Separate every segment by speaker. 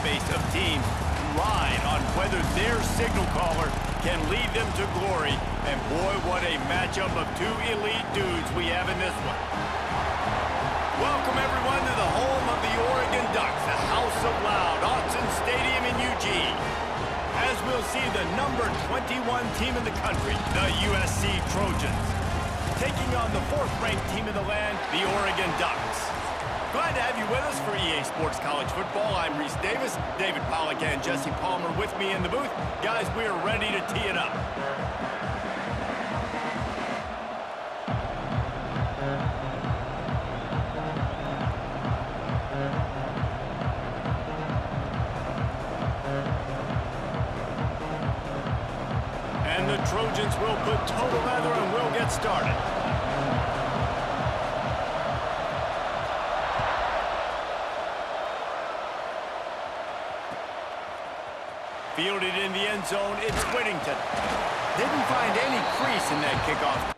Speaker 1: database of teams ride on whether their signal caller can lead them to glory. And boy, what a matchup of two elite dudes we have in this one. Welcome everyone to the home of the Oregon Ducks, the House of Loud, Autzen Stadium in Eugene. As we'll see the number 21 team in the country, the USC Trojans, taking on the fourth-ranked team in the land, the Oregon Ducks. Glad to have you with us for EA Sports College Football. I'm Reese Davis, David Pollack and Jesse Palmer with me in the booth. Guys, we are ready to tee it up. And the Trojans will put total leather and we'll get started. Fielded in the end zone, it's Whittington. Didn't find any crease in that kickoff.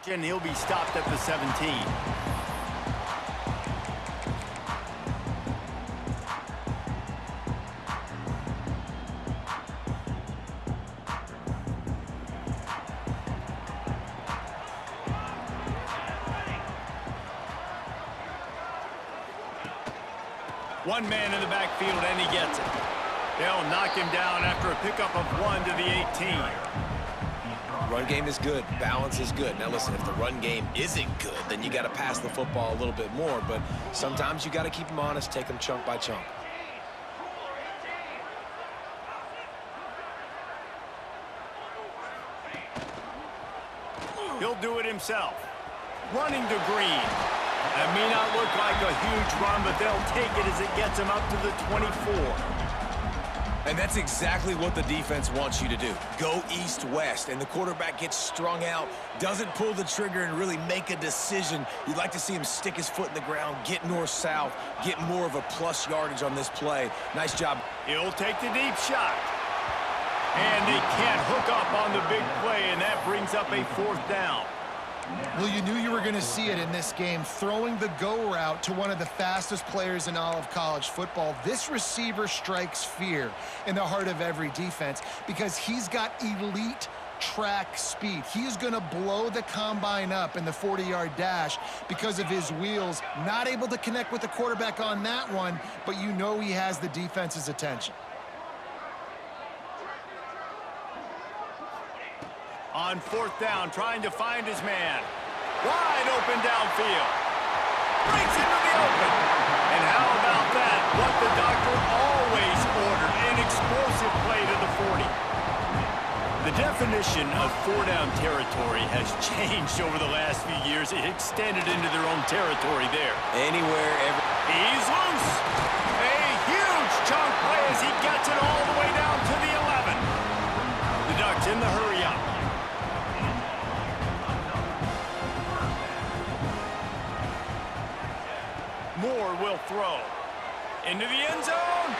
Speaker 1: And he'll be stopped at the 17. One man in the backfield and he gets it. They'll knock him down after a pickup of 1 to the 18.
Speaker 2: Run game is good. Balance is good. Now listen, if the run game isn't good, then you got to pass the football a little bit more. But sometimes you got to keep them honest, take them chunk by chunk.
Speaker 1: He'll do it himself. Running to Green. That may not look like a huge run, but they'll take it as it gets him up to the 24.
Speaker 2: And that's exactly what the defense wants you to do. Go east-west, and the quarterback gets strung out, doesn't pull the trigger and really make a decision. You'd like to see him stick his foot in the ground, get north-south, get more of a plus yardage on this play. Nice job.
Speaker 1: He'll take the deep shot. And they can't hook up on the big play, and that brings up a fourth down.
Speaker 3: Well, you knew you were going to see it in this game, throwing the go route to one of the fastest players in all of college football. This receiver strikes fear in the heart of every defense because he's got elite track speed. He is going to blow the combine up in the 40-yard dash because of his wheels. Not able to connect with the quarterback on that one, but you know he has the defense's attention.
Speaker 1: On fourth down, trying to find his man. Wide open downfield. Breaks into the open. And how about that? What the doctor always ordered. An explosive play to the 40. The definition of four-down territory has changed over the last few years. It extended into their own territory there.
Speaker 2: Anywhere, ever.
Speaker 1: He's loose. A huge chunk play as he gets it all the way down to the 11. The Ducks in the hurry-up. Moore will throw. Into the end zone.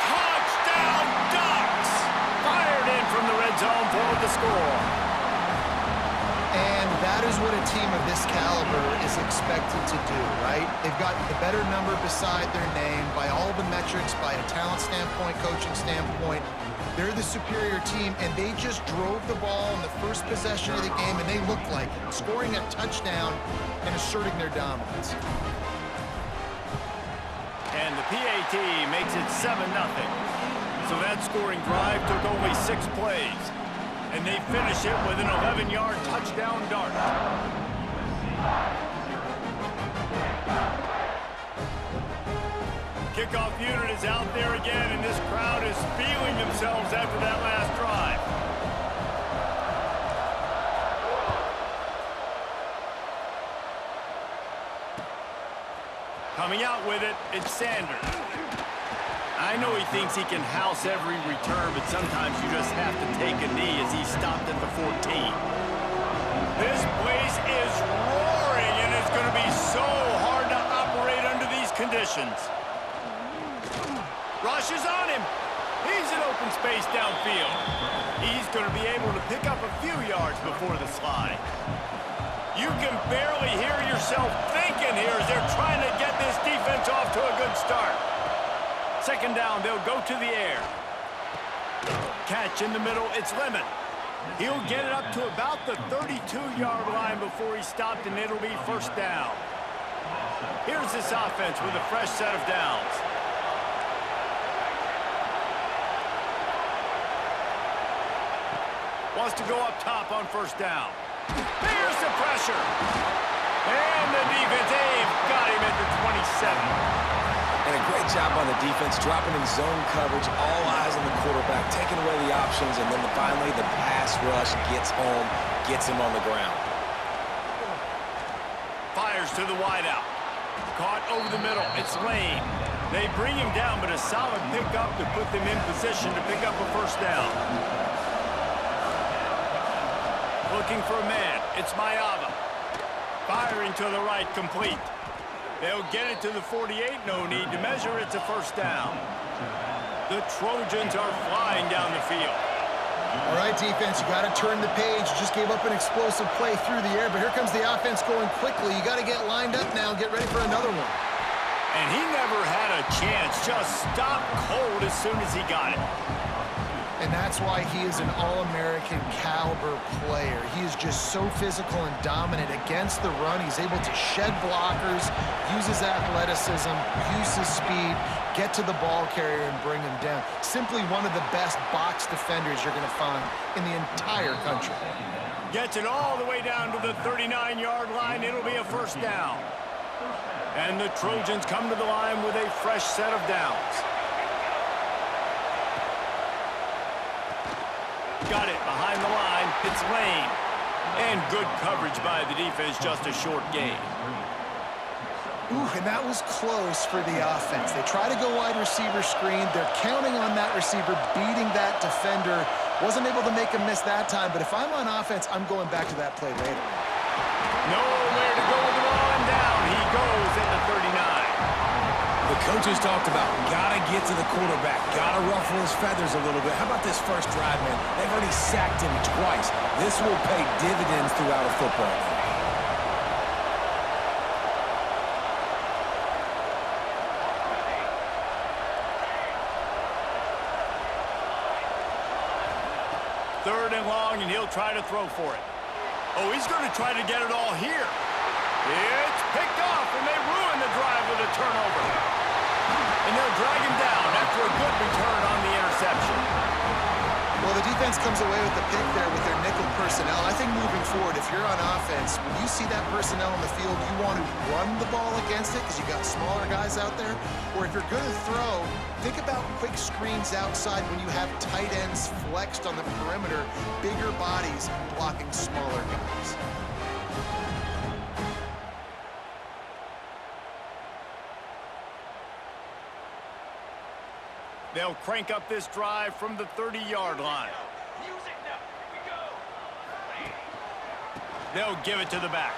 Speaker 1: Touchdown, Ducks! Fired in from the red zone for the score.
Speaker 3: And that is what a team of this caliber is expected to do, right? They've got the better number beside their name by all the metrics, by a talent standpoint, coaching standpoint. They're the superior team, and they just drove the ball in the first possession of the game, and they looked like it, scoring a touchdown and asserting their dominance.
Speaker 1: And the PAT makes it 7-0. So that scoring drive took only 6 plays. And they finish it with an 11-yard touchdown dart. kickoff unit is out there again, and this crowd is feeling themselves after that last drive. Coming out with it, it's Sanders. I know he thinks he can house every return, but sometimes you just have to take a knee as he stopped at the 14. This place is roaring, and it's going to be so hard to operate under these conditions. Rush is on him. He's in open space downfield. He's going to be able to pick up a few yards before the slide. You can barely hear yourself thinking here as they're trying to get this defense off to a good start. Second down, they'll go to the air. Catch in the middle, it's Lemon. He'll get it up to about the 32-yard line before he stopped, and it'll be first down. Here's this offense with a fresh set of downs. Wants to go up top on first down. Here's the pressure. And the defense, they've got him at the 27.
Speaker 2: And a great job on the defense, dropping in zone coverage, all eyes on the quarterback, taking away the options, and then finally the pass rush gets home, gets him on the ground.
Speaker 1: Fires to the wideout. Caught over the middle, it's Lane. They bring him down, but a solid pickup to put them in position to pick up a first down. Looking for a man, it's Mayava. Firing to the right, complete. They'll get it to the 48, no need to measure, it's a first down. The Trojans are flying down the field.
Speaker 3: All right, defense, you got to turn the page. You just gave up an explosive play through the air, but here comes the offense going quickly. You got to get lined up now and get ready for another one.
Speaker 1: And he never had a chance, just stopped cold as soon as he got it.
Speaker 3: And that's why he is an All-American caliber player. He is just so physical and dominant against the run. He's able to shed blockers, use his athleticism, use his speed, get to the ball carrier and bring him down. Simply one of the best box defenders you're going to find in the entire country.
Speaker 1: Gets it all the way down to the 39-yard line. It'll be a first down. And the Trojans come to the line with a fresh set of downs. Got it behind the line. It's Lane. And good coverage by the defense, just a short gain.
Speaker 3: Ooh, and that was close for the offense. They try to go wide receiver screen. They're counting on that receiver beating that defender. Wasn't able to make him miss that time, but if I'm on offense, I'm going back to that play later.
Speaker 1: Nowhere to go with the ball, and down he goes at the 39.
Speaker 2: The coaches talked about gotta get to the quarterback, gotta ruffle his feathers a little bit. How about this first drive, man? They've already sacked him twice. This will pay dividends throughout a football game.
Speaker 1: Third and long, and he'll try to throw for it. Oh, he's going to try to get it all here. It's picked off, and they ruin the drive with a turnover. And they'll drag him down after a good return on the interception.
Speaker 3: Well, the defense comes away with the pick there with their nickel personnel. I think moving forward, if you're on offense, when you see that personnel on the field, you want to run the ball against it because you got smaller guys out there. Or if you're going to throw, think about quick screens outside when you have tight ends flexed on the perimeter, bigger bodies blocking smaller guys.
Speaker 1: They'll crank up this drive from the 30-yard line. They'll give it to the back.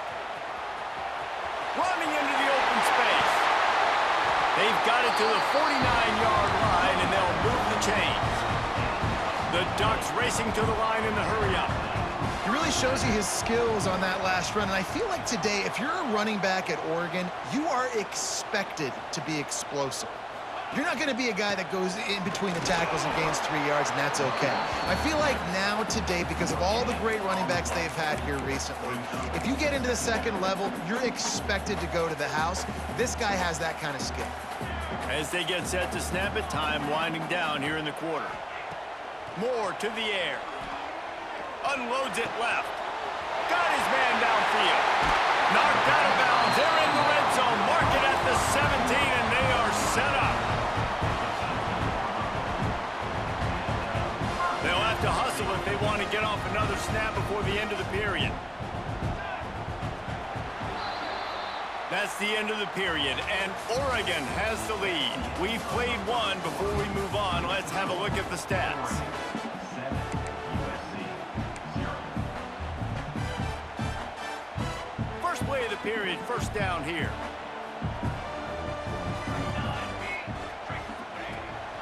Speaker 1: Running into the open space. They've got it to the 49-yard line, and they'll move the chains. The Ducks racing to the line in the hurry-up.
Speaker 3: He really shows you his skills on that last run, and I feel like today, if you're a running back at Oregon, you are expected to be explosive. You're not going to be a guy that goes in between the tackles and gains 3 yards, and that's okay. I feel like now today, because of all the great running backs they've had here recently, if you get into the second level, you're expected to go to the house. This guy has that kind of skill.
Speaker 1: As they get set to snap it, time winding down here in the quarter. Moore to the air. Unloads it left. Got his man downfield. Knocked out of bounds. They're in the red zone. Mark it at the 17, and they are set up. That's the end of the period, and Oregon has the lead. We've played one. Before we move on, let's have a look at the stats. First play of the period, first down here.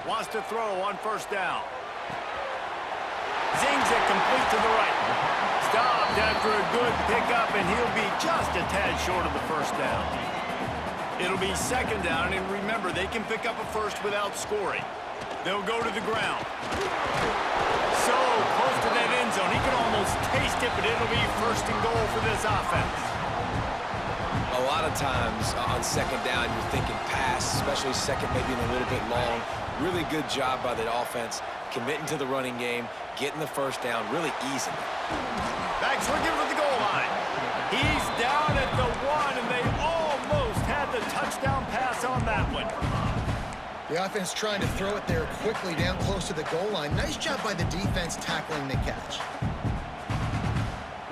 Speaker 1: Wants to throw on first down. Zings it complete to the right. Stopped after a good pickup, and he'll be just a tad short of the first down. It'll be second down, and remember, they can pick up a first without scoring. They'll go to the ground. So close to that end zone, he can almost taste it, but it'll be first and goal for this offense.
Speaker 2: A lot of times on second down, you're thinking pass, especially second, maybe a little bit long. Really good job by the offense, committing to the running game, getting the first down, really easily.
Speaker 1: Backs looking for the goal line. He's down at the 1, and they almost had the touchdown pass on that one.
Speaker 3: The offense trying to throw it there quickly down close to the goal line. Nice job by the defense tackling the catch.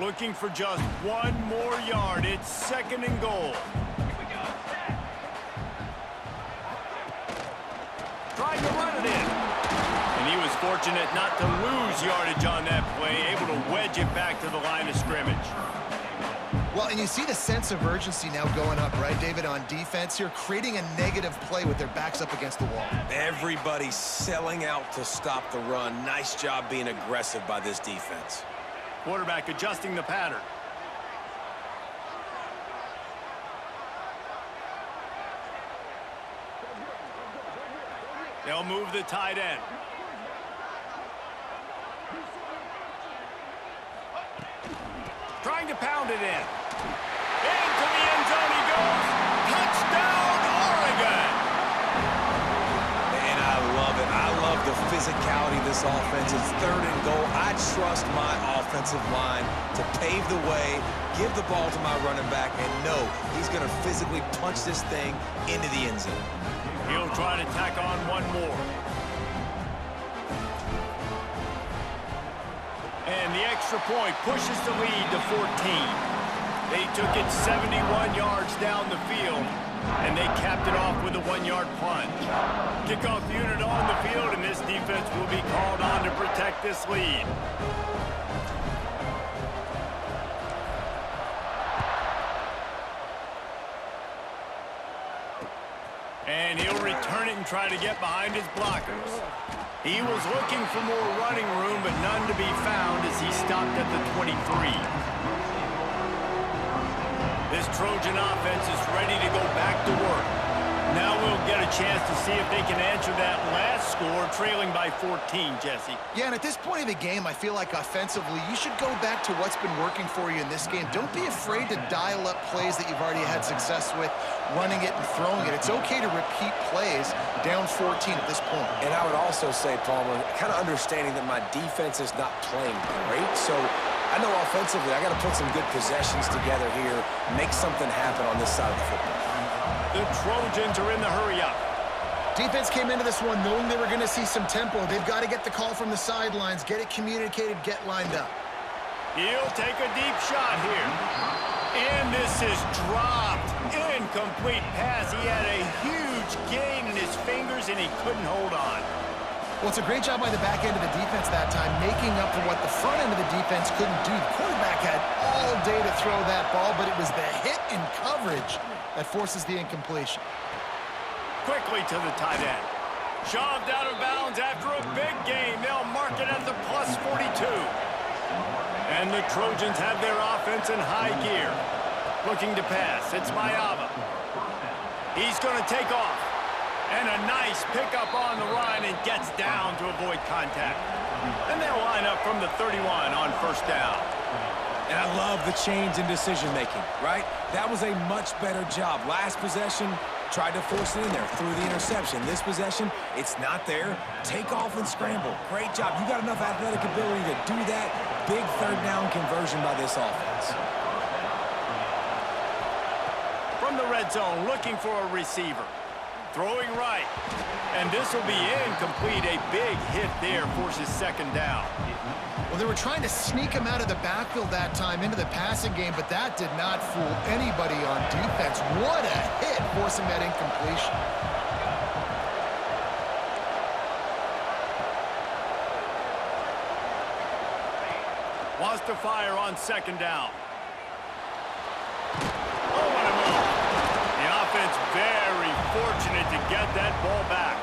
Speaker 1: Looking for just one more yard. It's second and goal. Trying to run it in. And he was fortunate not to lose yardage on that play, able to wedge it back to the line of scrimmage.
Speaker 3: Well, and you see the sense of urgency now going up, right, David, on defense here, creating a negative play with their backs up against the wall.
Speaker 2: Everybody's selling out to stop the run. Nice job being aggressive by this defense.
Speaker 1: Quarterback adjusting the pattern. They'll move the tight end. Trying to pound it in. Into the end zone he goes. Touchdown, Oregon!
Speaker 2: And I love it. I love the physicality of this offense. It's third and goal. I trust my offensive line to pave the way, give the ball to my running back, and know he's going to physically punch this thing into the end zone.
Speaker 1: He'll try to tack on one more. And the extra point pushes the lead to 14. They took it 71 yards down the field, and they capped it off with a 1-yard plunge. Kickoff unit on the field, and this defense will be called on to protect this lead. And he'll return it and try to get behind his blockers. He was looking for more running room, but none to be found as he stopped at the 23. This Trojan offense is ready to go back to work. Now we'll get a chance to see if they can answer that last score, trailing by 14, Jesse.
Speaker 3: Yeah, and at this point of the game, I feel like offensively, you should go back to what's been working for you in this game. Don't be afraid to dial up plays that you've already had success with, running it and throwing it. It's okay to repeat plays down 14 at this point.
Speaker 2: And I would also say, Palmer, kind of understanding that my defense is not playing great, so I know offensively I got to put some good possessions together here, make something happen on this side of the football.
Speaker 1: The Trojans are in the hurry-up.
Speaker 3: Defense came into this one knowing they were going to see some tempo. They've got to get the call from the sidelines, get it communicated, get lined up.
Speaker 1: He'll take a deep shot here. And this is dropped. Incomplete pass. He had a huge gain in his fingers, and he couldn't hold on.
Speaker 3: Well, it's a great job by the back end of the defense that time, making up for what the front end of the defense couldn't do. The quarterback had all day to throw that ball, but it was the hit in coverage that forces the incompletion.
Speaker 1: Quickly to the tight end. Shoved out of bounds after a big gain. They'll mark it at the plus 42. And the Trojans have their offense in high gear. Looking to pass. It's Mayava. He's going to take off. And a nice pickup on the run and gets down to avoid contact. And they'll line up from the 31 on first down.
Speaker 2: And I love the change in decision-making, right? That was a much better job. Last possession, tried to force it in there, threw the interception. This possession, it's not there. Take off and scramble. Great job. You got enough athletic ability to do that. Big third down conversion by this offense.
Speaker 1: From the red zone, looking for a receiver. Throwing right. And this will be incomplete. A big hit there forces second down.
Speaker 3: Well, they were trying to sneak him out of the backfield that time into the passing game, but that did not fool anybody on defense. What a hit, forcing that incompletion.
Speaker 1: Wants to fire on second down. Oh, what a move. The offense very fortunate to get that ball back.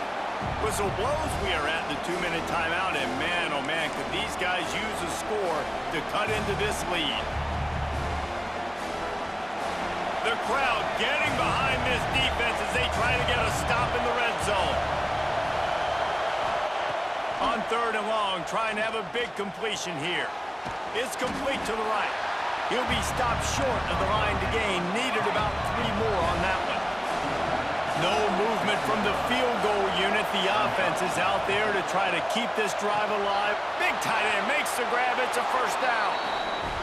Speaker 1: Whistle blows, we are at the 2-minute timeout, and man, oh man, could these guys use a score to cut into this lead. The crowd getting behind this defense as they try to get a stop in the red zone. On 3rd and long, trying to have a big completion here. It's complete to the right. He'll be stopped short of the line to gain. Needed about 3 more on that one. No movement from the field goal unit. The offense is out there to try to keep this drive alive. Big tight end makes the grab. It's a first down.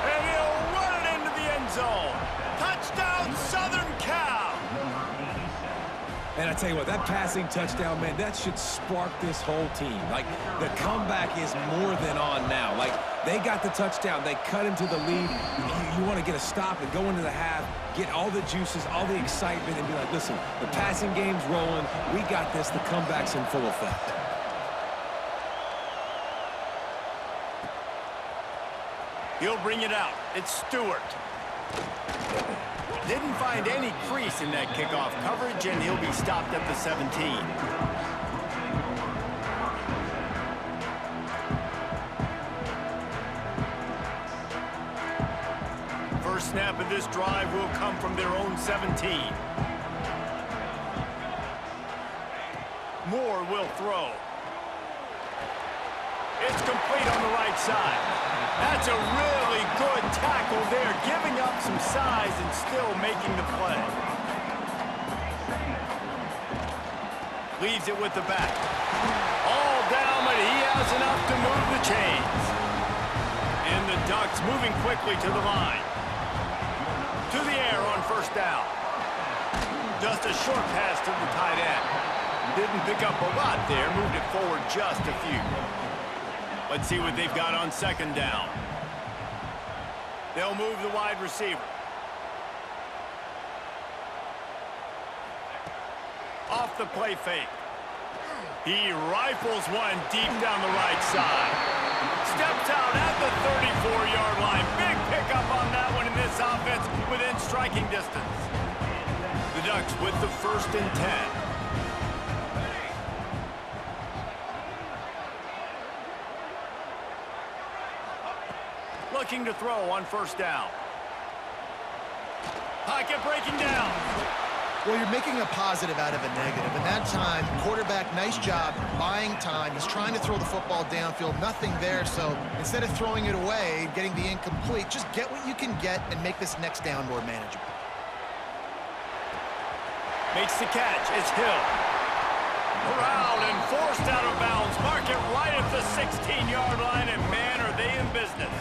Speaker 1: And he'll run it into the end zone. Touchdown, Southern Cal.
Speaker 2: And I tell you what, that passing touchdown, man, that should spark this whole team. Like, the comeback is more than on now. Like, they got the touchdown. They cut into the lead. You want to get a stop and go into the half, get all the juices, all the excitement, and be like, listen, the passing game's rolling. We got this. The comeback's in full effect.
Speaker 1: He'll bring it out. It's Stewart. Didn't find any crease in that kickoff coverage, and he'll be stopped at the 17. First snap of this drive will come from their own 17. Moore will throw. It's complete on the right side. That's a really good tackle there, giving up some size and still making the play. Leaves it with the back. All down, but he has enough to move the chains. And the Ducks moving quickly to the line. To the air on first down. Just a short pass to the tight end. Didn't pick up a lot there, moved it forward just a few. Let's see what they've got on second down. They'll move the wide receiver. Off the play fake. He rifles one deep down the right side. Steps out at the 34-yard line. Big pickup on that one in this offense within striking distance. The Ducks with the 1st and 10. Looking to throw on first down. Pocket breaking down.
Speaker 3: Well, you're making a positive out of a negative. And that time, quarterback, nice job buying time. He's trying to throw the football downfield. Nothing there. So instead of throwing it away, getting the incomplete, just get what you can get and make this next down more manageable.
Speaker 1: Makes the catch. It's Hill. Corralled and forced out of bounds. Mark it right at the 16-yard line. And man, are they in business.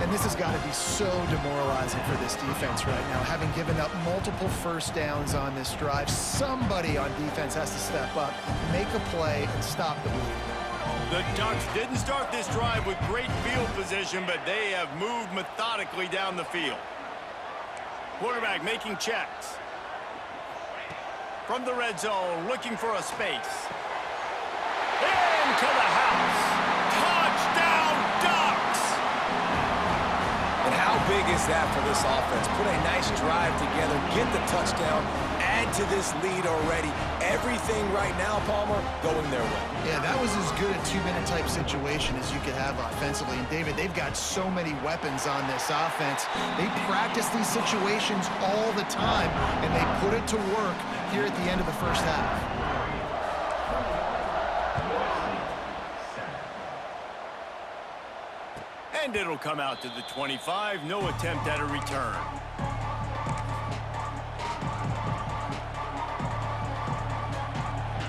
Speaker 3: And this has got to be so demoralizing for this defense right now. Having given up multiple first downs on this drive, somebody on defense has to step up, make a play, and stop the bleed.
Speaker 1: The Ducks didn't start this drive with great field position, but they have moved methodically down the field. Quarterback making checks. From the red zone, looking for a space. Into the house. Touchdown, Ducks!
Speaker 2: And how big is that for this offense? Put a nice drive together, get the touchdown, add to this lead already. Everything right now, Palmer, going their way.
Speaker 3: Yeah, that was as good a 2-minute type situation as you could have offensively. And David, they've got so many weapons on this offense. They practice these situations all the time, and they put it to work here at the end of the first half.
Speaker 1: And it'll come out to the 25. No attempt at a return.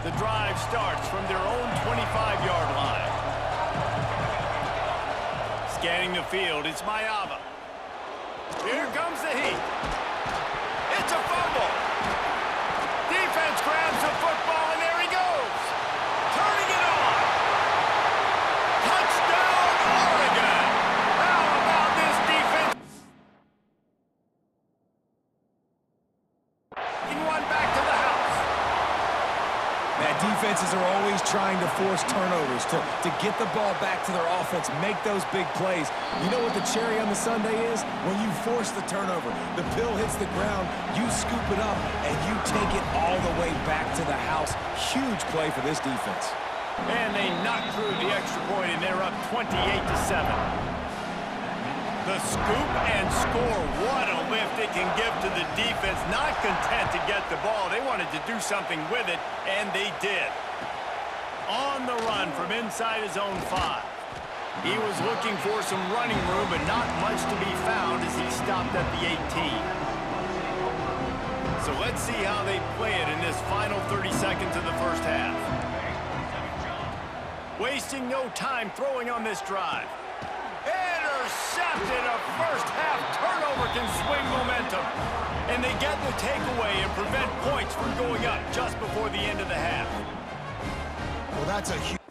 Speaker 1: The drive starts from their own 25-yard line. Scanning the field, it's Mayava. Here comes the heat. It's a fumble. Defense grabs
Speaker 2: defenses are always trying to force turnovers, to get the ball back to their offense, make those big plays. You know what the cherry on the sundae is? When you force the turnover, the pill hits the ground, you scoop it up, and you take it all the way back to the house. Huge play for this defense.
Speaker 1: And they knock through the extra point, and they're up 28-7. The scoop and score. What a lift it can give to the defense. Not content to get the ball. They wanted to do something with it, and they did. On the run from inside his own 5. He was looking for some running room, but not much to be found as he stopped at the 18. So let's see how they play it in this final 30 seconds of the first half. Wasting no time throwing on this drive. Intercepted. A first-half turnover can swing momentum. And they get the takeaway and prevent points from going up just before the end of the half.
Speaker 3: Well, that's a huge...